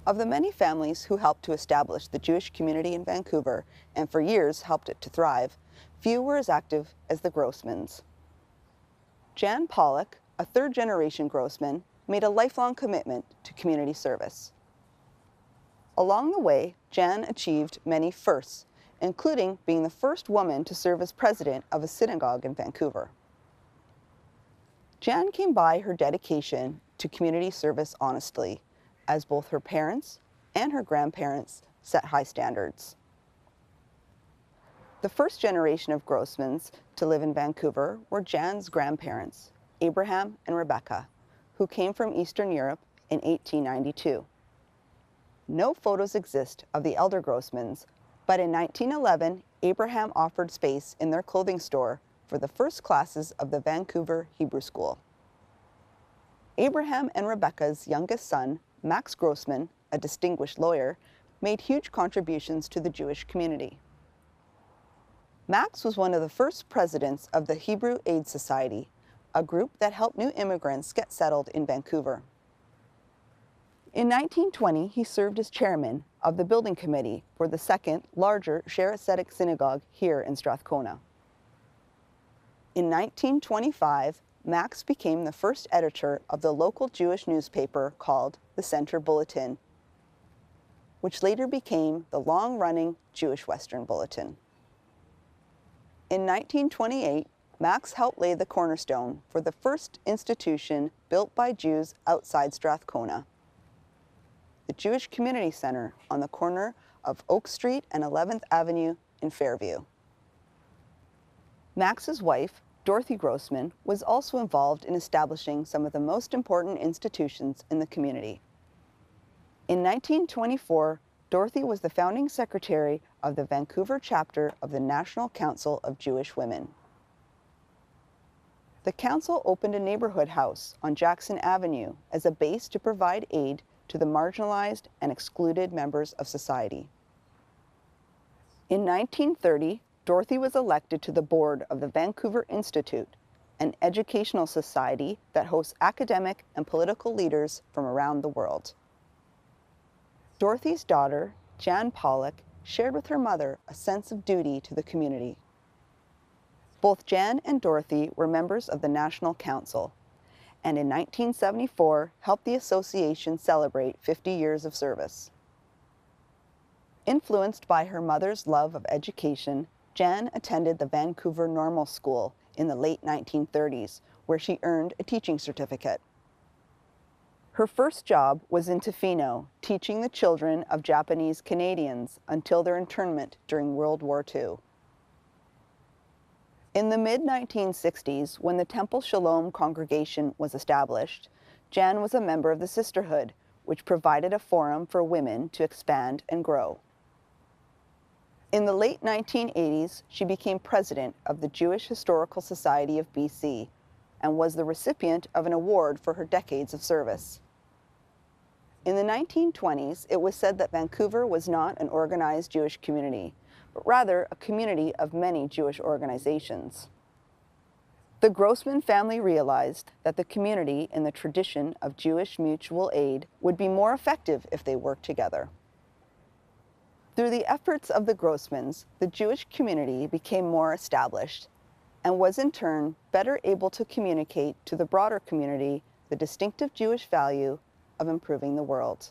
Of the many families who helped to establish the Jewish community in Vancouver and for years helped it to thrive, few were as active as the Grossmans. Jan Pollock, a third-generation Grossman, made a lifelong commitment to community service. Along the way, Jan achieved many firsts, including being the first woman to serve as president of a synagogue in Vancouver. Jan came by her dedication to community service honestly, as both her parents and her grandparents set high standards. The first generation of Grossmans to live in Vancouver were Jan's grandparents, Abraham and Rebecca, who came from Eastern Europe in 1892. No photos exist of the elder Grossmans, but in 1911, Abraham offered space in their clothing store for the first classes of the Vancouver Hebrew School. Abraham and Rebecca's youngest son, Max Grossman, a distinguished lawyer, made huge contributions to the Jewish community. Max was one of the first presidents of the Hebrew Aid Society, a group that helped new immigrants get settled in Vancouver. In 1920, he served as chairman of the building committee for the second, larger Sher Tzedek synagogue here in Strathcona. In 1925, Max became the first editor of the local Jewish newspaper called the Center Bulletin, which later became the long-running Jewish Western Bulletin. In 1928, Max helped lay the cornerstone for the first institution built by Jews outside Strathcona, the Jewish Community Center on the corner of Oak Street and 11th Avenue in Fairview. Max's wife, Dorothy Grossman, was also involved in establishing some of the most important institutions in the community. In 1924, Dorothy was the founding secretary of the Vancouver chapter of the National Council of Jewish Women. The council opened a neighborhood house on Jackson Avenue as a base to provide aid to the marginalized and excluded members of society. In 1930, Dorothy was elected to the board of the Vancouver Institute, an educational society that hosts academic and political leaders from around the world. Dorothy's daughter, Jan Pollock, shared with her mother a sense of duty to the community. Both Jan and Dorothy were members of the National Council, and in 1974 helped the association celebrate 50 years of service. Influenced by her mother's love of education, Jan attended the Vancouver Normal School in the late 1930s, where she earned a teaching certificate. Her first job was in Tofino, teaching the children of Japanese Canadians until their internment during World War II. In the mid-1960s, when the Temple Shalom congregation was established, Jan was a member of the Sisterhood, which provided a forum for women to expand and grow. In the late 1980s, she became president of the Jewish Historical Society of BC and was the recipient of an award for her decades of service. In the 1920s, it was said that Vancouver was not an organized Jewish community, but rather a community of many Jewish organizations. The Grossman family realized that the community in the tradition of Jewish mutual aid would be more effective if they worked together. Through the efforts of the Grossmans, the Jewish community became more established and was in turn better able to communicate to the broader community the distinctive Jewish value of improving the world.